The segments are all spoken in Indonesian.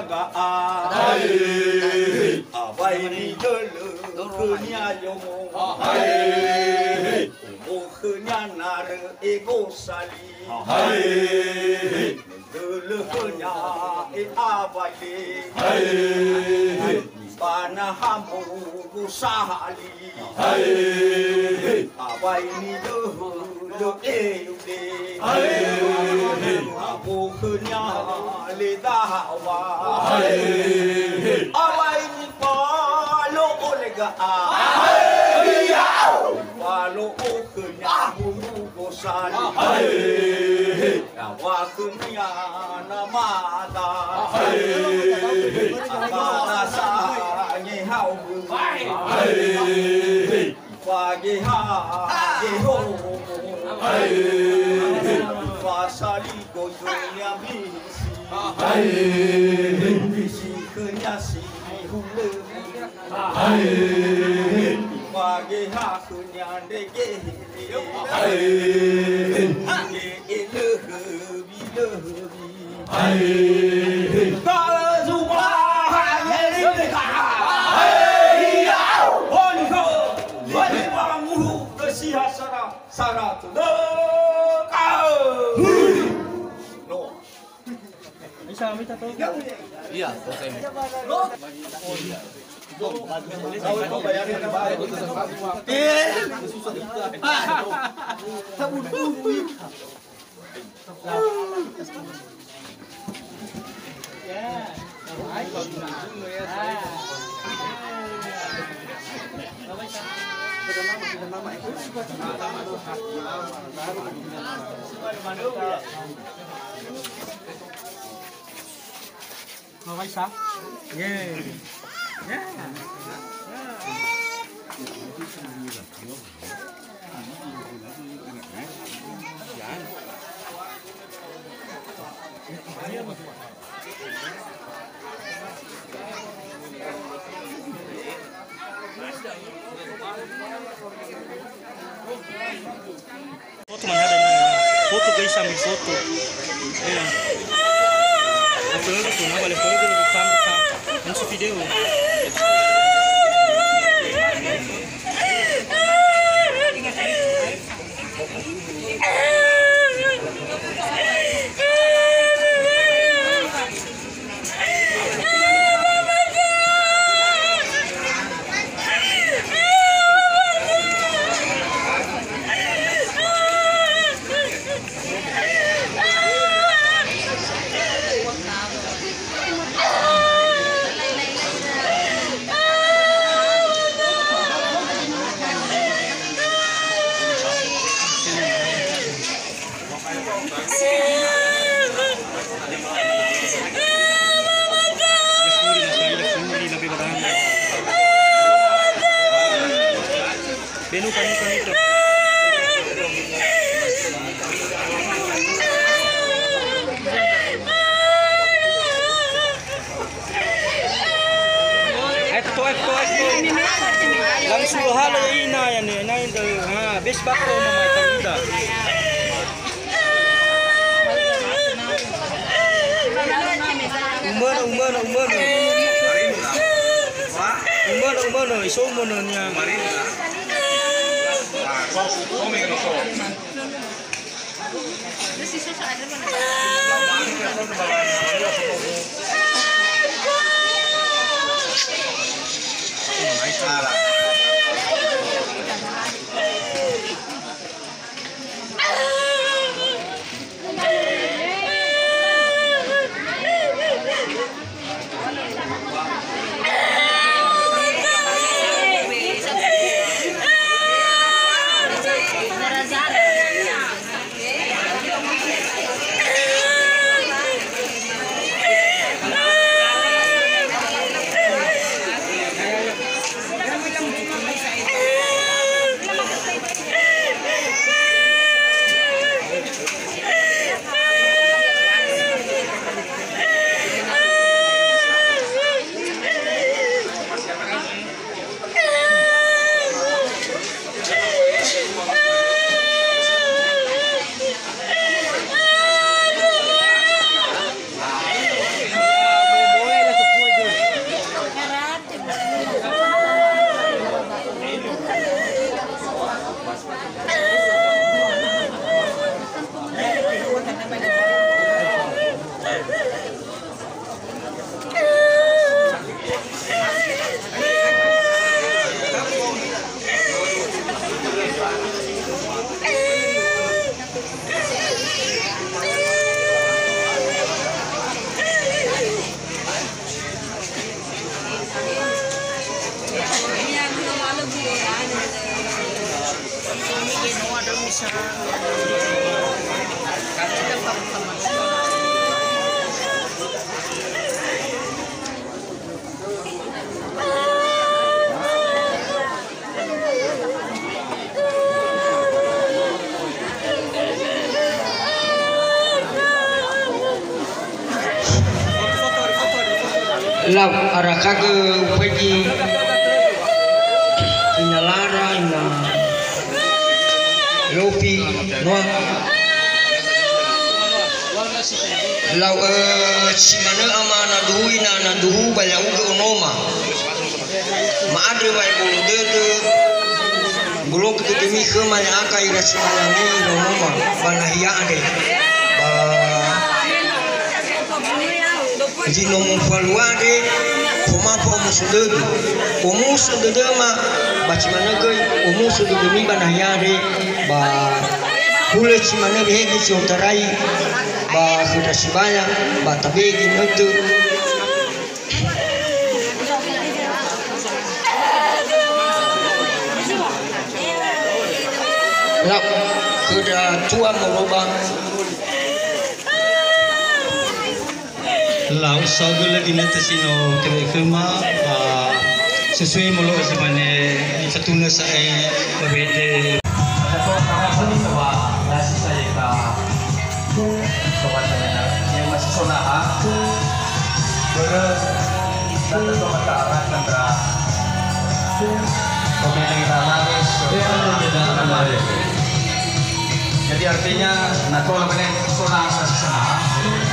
gagaan abay ni dulu kenya yomo kenya nare ego sali dulu kenya abay panahamu sahali abay ni dulu eude abu kenya ledawa abay ni palo olega palo kenya bugo sali awa kenya namada sa nghe hao và nghe ha nghe ho và sa đi coi tôi nhà mi si khơi nhà si hung lơ và nghe ha khơi nhà để nghe nghe lơ bi ta dù ba nghe đi cả Sarah to the no. Bisa minta tolong? Iya, selesai. Mau main sah? Yeah. Foto mana ada foto guys, ambil foto. Iya. Foto itu mana boleh foto itu rekam masuk video. Benu kami itu. Ito. Langsung halo ina yan eh. Na ito. Ha, best back to na may tawida. Umano. Iso mo na niya. Lau araka ke upaji ina lara ina lopi noa lau simana ama na duhu ina na duhu balau ke onoma maadre wai bulu dede bulok ke demi ke maya aka ira simalami onoma banahia ade jino mfaluade pemapo musudege omusudege ma bachimanage omusudege mi banayare ba kule chimanage hegi chontarai ba khudashibaya ba tabegi nutu la kuda tua moroba lau sogol lagi nanti sino kema sesuai mulu sebenarnya di satu saya berbeda. Ada kawasan itu nasi saya kawasan yang masih sonaha dan sama ke arah kendra pemilik ramaris jadi artinya nakol meneng sonah sasana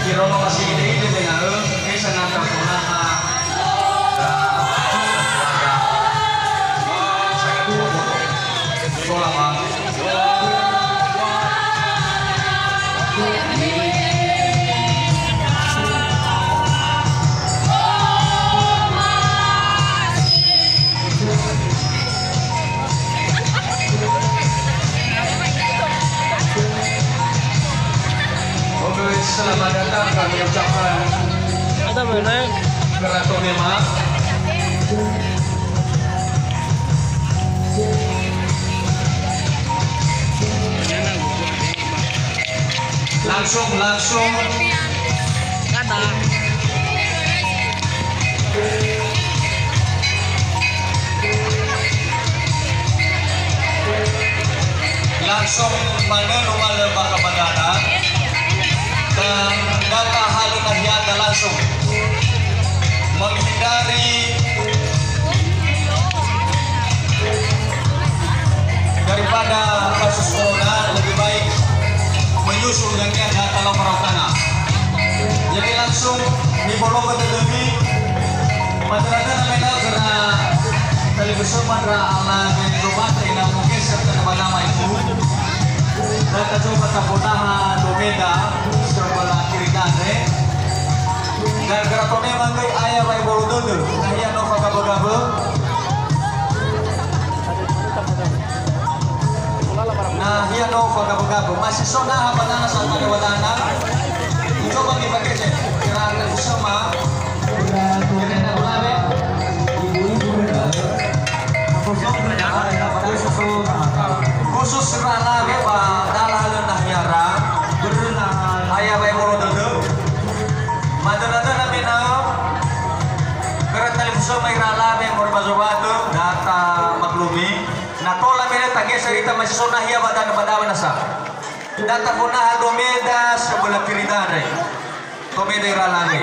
kirono masih ide dengan kesan antar sonah selamat datang kami ucapkan Keraton Demak langsung mana rumah lebah kepadana dan data halun nahiada langsung menghindari daripada kasus corona lebih baik menyusul dengan data nomor tanah jadi langsung dibolong ke lebih masyarakat mengenal karena televisi mandra ala rumah tidak mungkin serta nama itu data coba taponaha domeda sebelah kiri kanan dan keratonnya manggai ayah bayi bolu dulu nah iya nova gabo-gabo nah iya nova gabo-gabo masih sonaha banana sama dewadana coba dipakai cek kira-kira sama kira-kira ulame khusus serana bepa dalah nahiara ayah bayi bolu dulu madana namina kereta televisi mairala yang berbaju-baju data maklumi nah tola mena tagih cerita masih sonah ya badan nasa data punah domeda sebelah kiri dare domeda iralani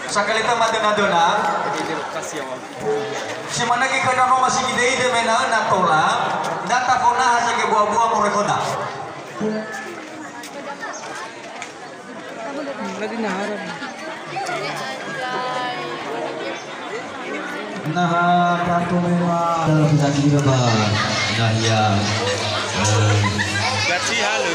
sakalita madana si mana kita nama masih ide mena na tola data punah saja buah-buah merekoda lagi naharap nah kartu mewah bisa diraba nah ya gaji halo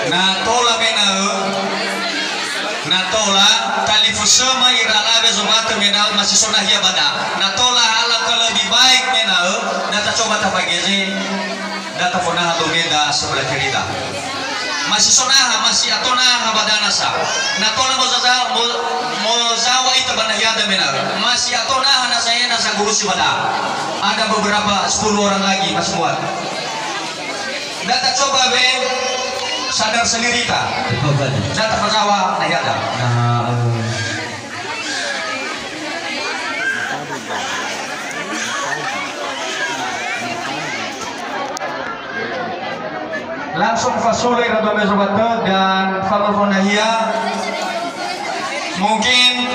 nah tola menau nah tola talifusama irala bezumata menau masih sonah ya bada nah tola alam kalau lebih baik menau data coba tapagezi data fonah domeda sebelah kiri dah masih sonah masih atona badana sa nah tola mozawa itu banayada menau masih atona na saya kursi pada. Ada beberapa 10 orang lagi masih muat. Data coba be sadar sendiri ta. Data pasawa nah ada. Langsung fasule rado mesobate dan famofonahia mungkin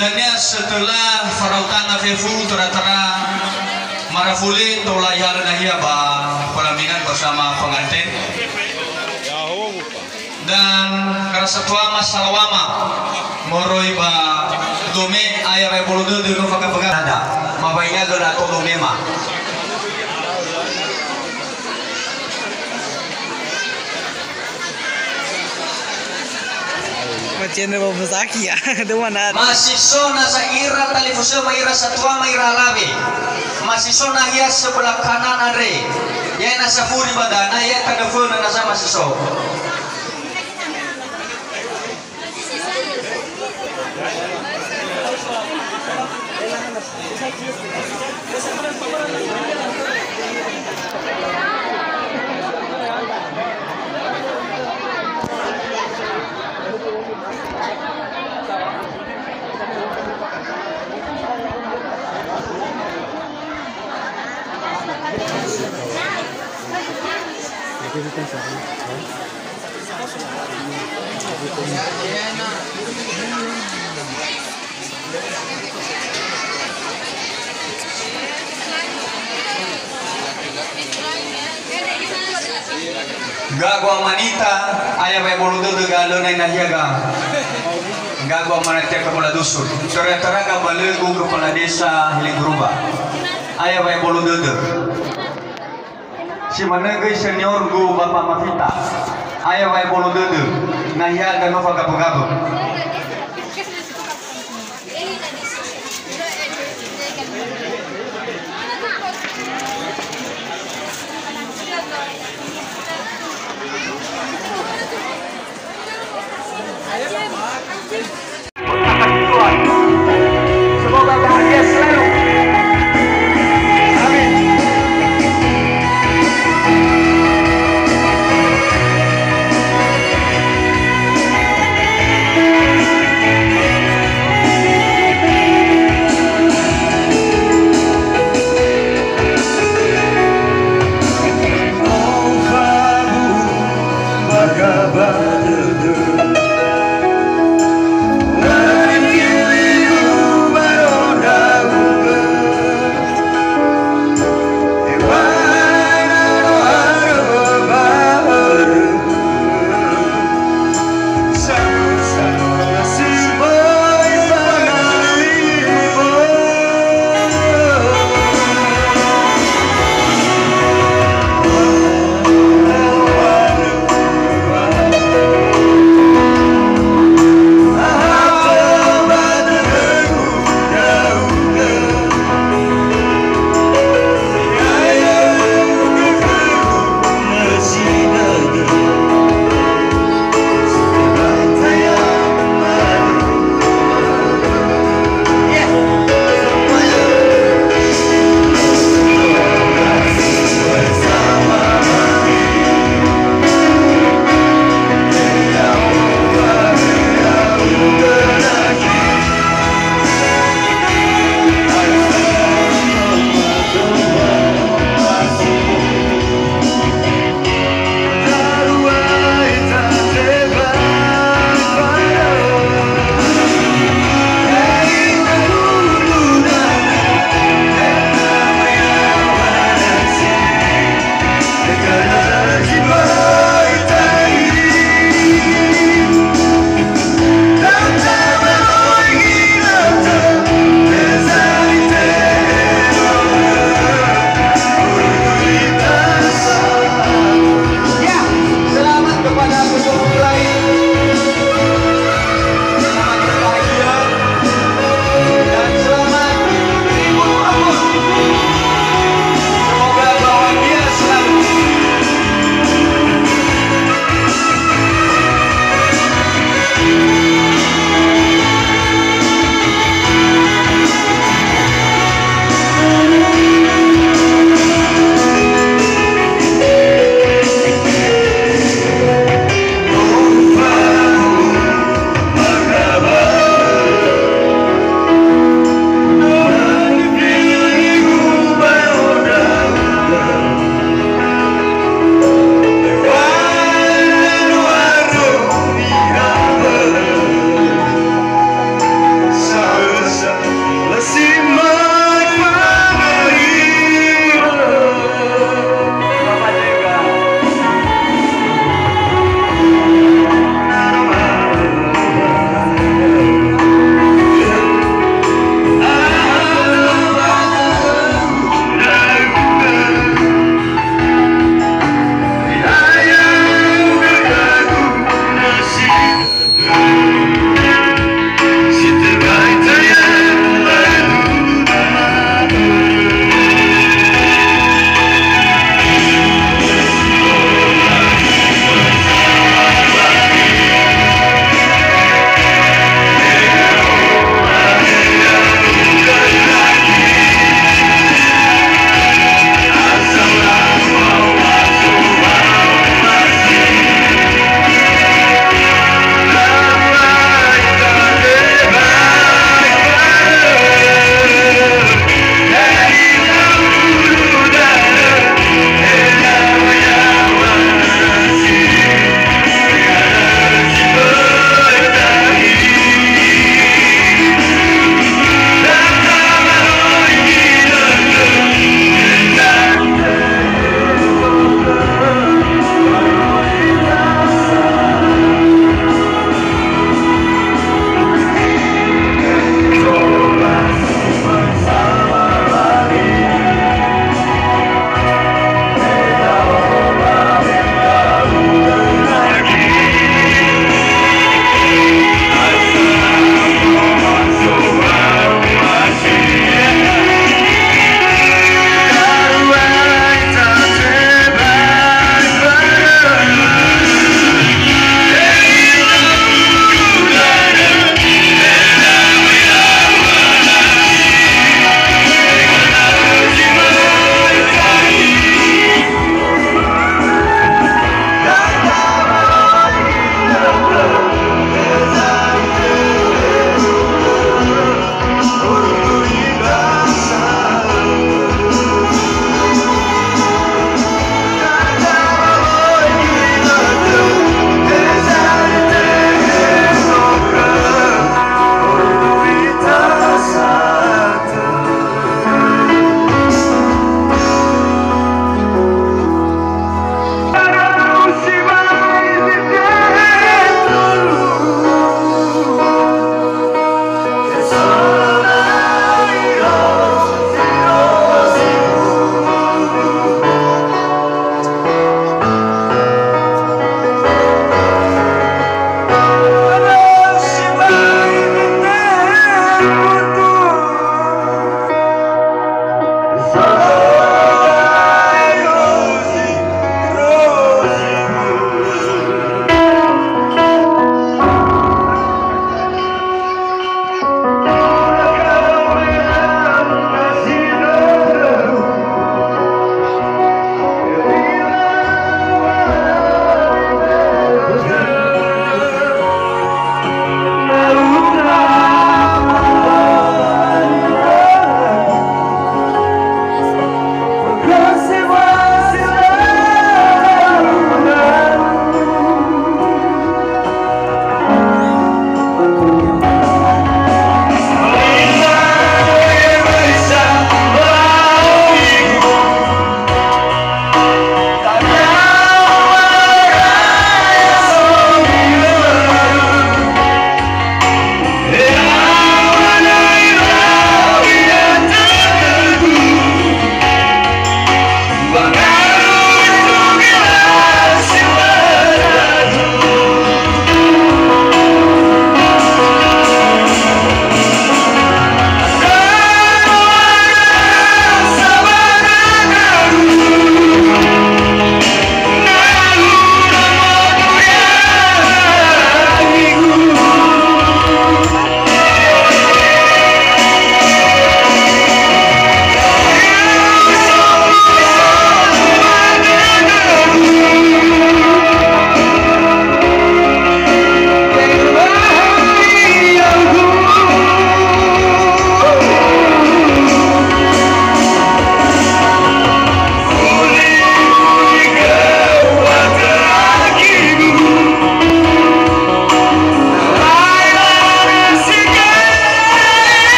dannya setelah farautana fefu tera-tera marafuli tolaya nahia ba pelaminan bersama pengantin dan karasatwa masalawama moroi ba dome ayah ba boludo de no faka paganda mabainya dona to dome ma General Masaki ya, mana? Masih sona saira talifusel maira satwa maira labe. Masih sona ya sebelah kanan are. Ya nasafuri badana ya kadafun nasa masih so. Gagwa manita ayah bayi boludo de galo nai nahiaga. Gagwa manita kepala dusun. Tera-tera gabalegu kepala desa Hiligruba. Ayah bayi boludo de. Si mana gay senior gu Bapak Mafita. Ayah bayi boludo de. Nahiaga nova gabu-gabu. Semoga bahagia selalu. Amin. Bagaimana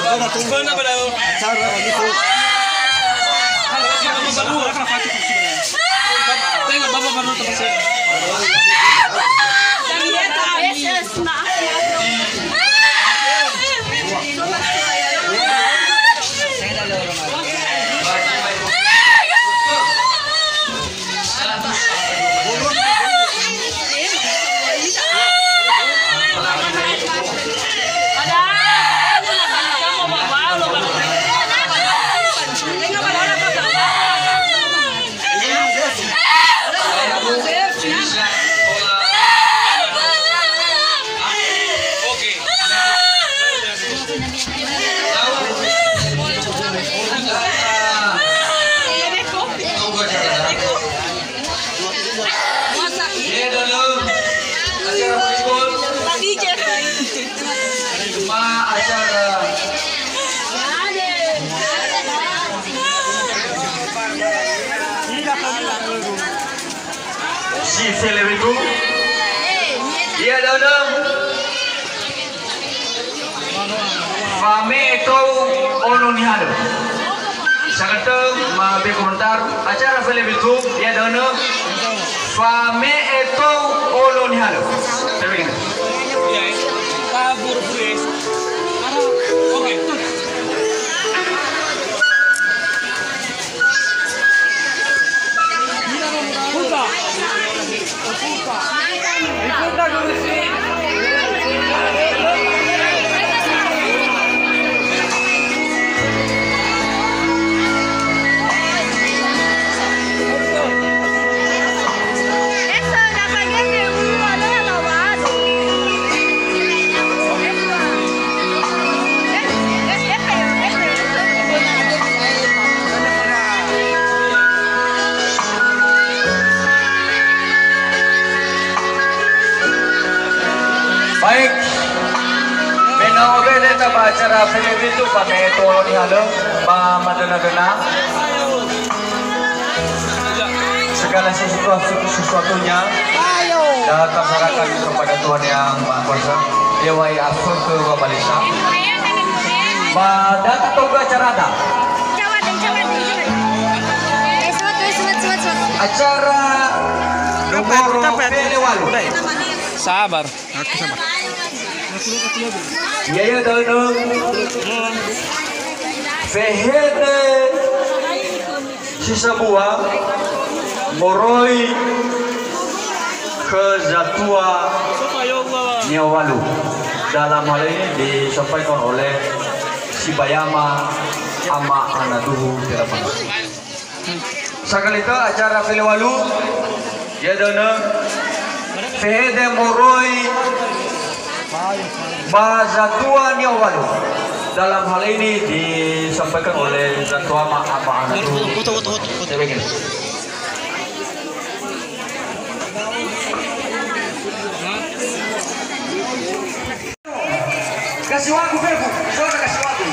Mana pada acara begitu. Kalau siapa baru akan pasti sih. Tengok bapak baru terus. Si selebritu dia dalam fame itu olonihan sangat mabe komentar acara selebritu dia dalam fame itu olonihan tapi kabur please. Oke. Baik, menawag kita acara film itu kami tolong dihalau, madana-dana segala sesuatunya datang serahkan kepada Tuhan yang Maha Kuasa. Dewai asur ke Babalisa. Datang tunggu acara ada. Acara nomor Pelewalu. Sabar, aku sabar. Ya dalam fehede sisa buah moroi kezatua Nyawalu. Dalam hal ini disampaikan oleh si Bayama ama Anaduhu Terapan. Sekali itu acara Pelewalu ya dalam fehede moroi Bazatua Nyawalu. Dalam hal ini disampaikan oleh Zatua Ama Anaduhu. Kasih wagu Verbu, saudara kasih wagu.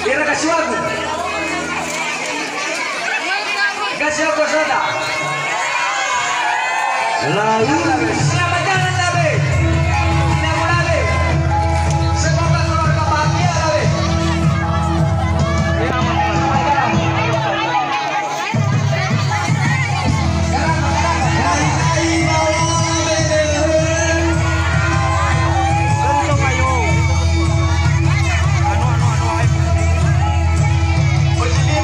Ira kasih wagu. Kasih wagu saudara. Lalu selamat jalan Nabe. Selamat Nabe. Semoga keluarga bahagia Nabe. Berjilid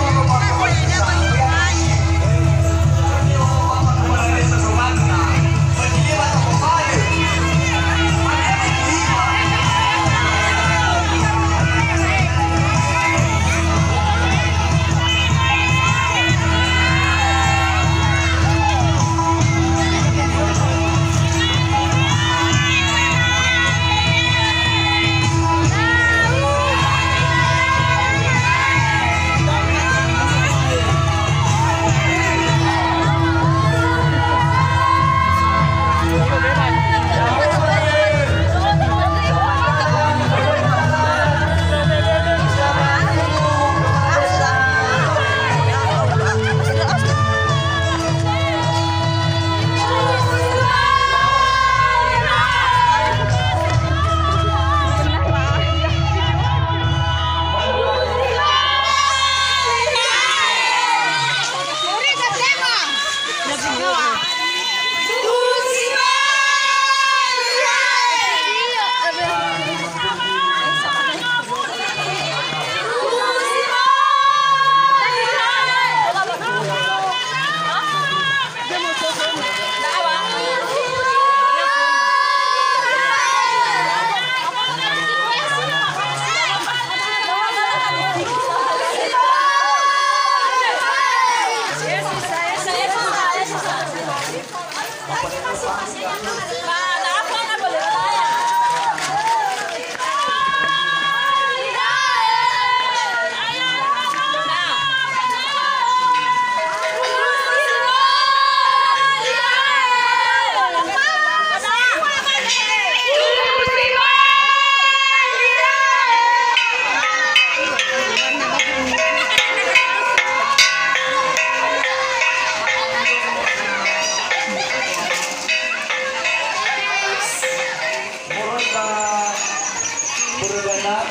Bergana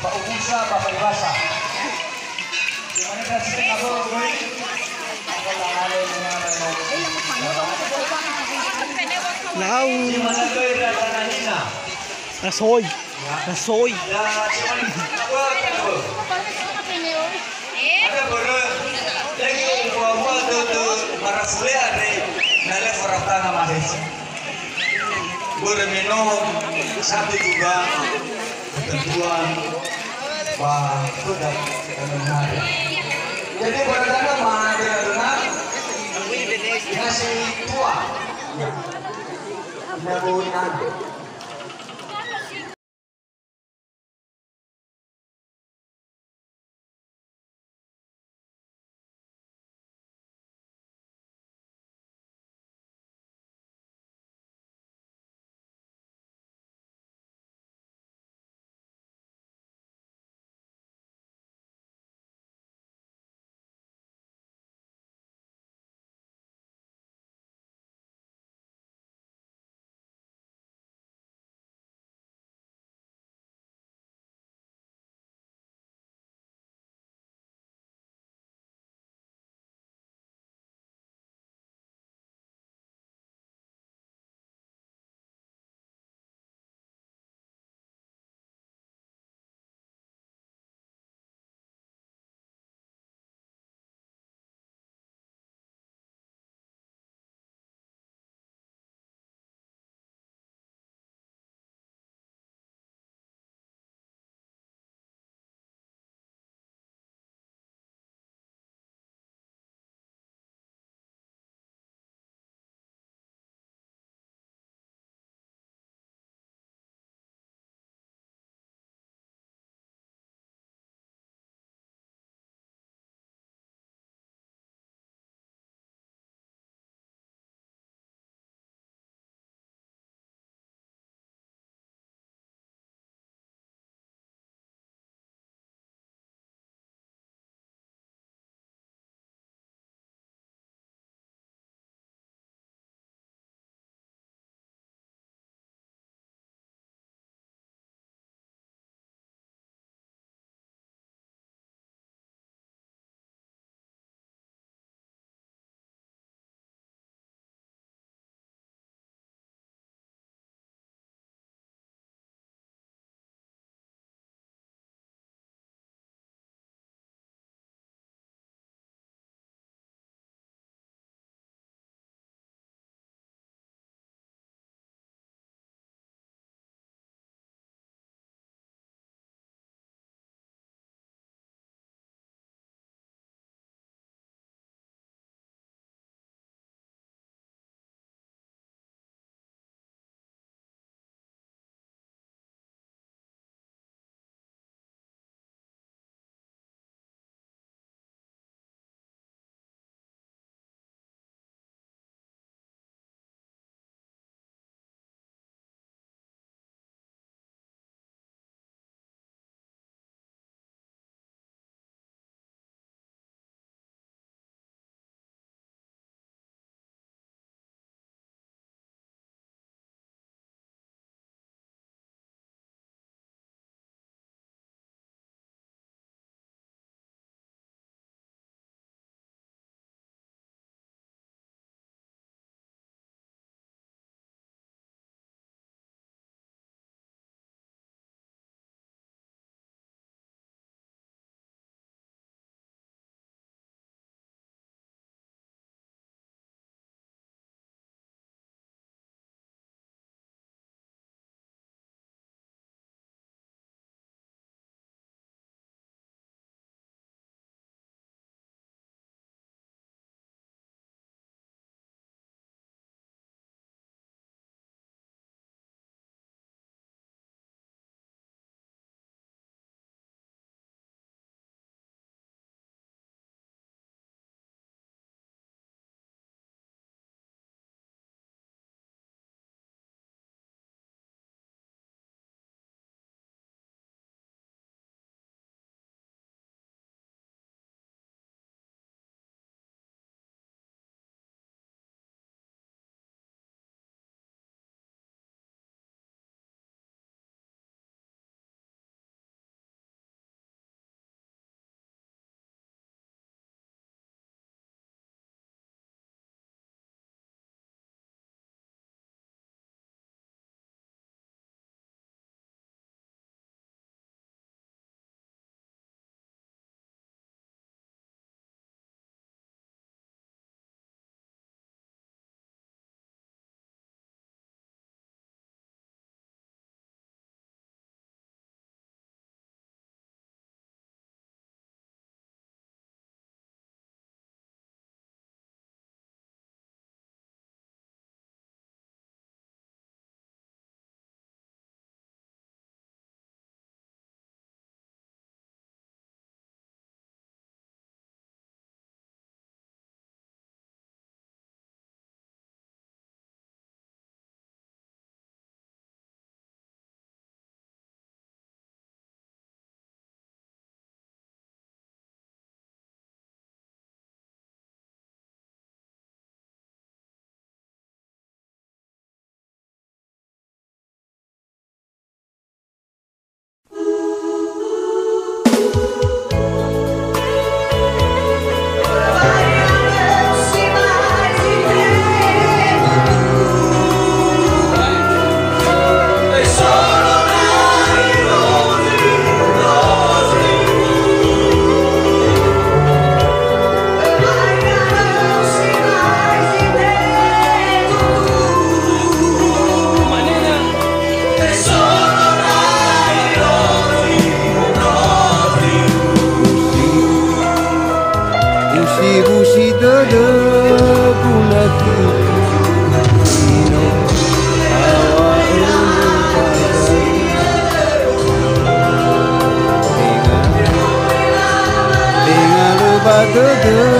Pak Ugusa Bapak Ibasa. Gimana kan sih aku gue? Aku tak ada Lau. Gimana gue datang Nina? Nasoy. Nasoy. Ya, cuman apa kan gue? Ada baru lagi buah-buah tuh marasule ada nale farafana maris. Minum satu juga ketentuan wah sudah benar. Jadi pada mah benar ngasih tua. Ya, Gele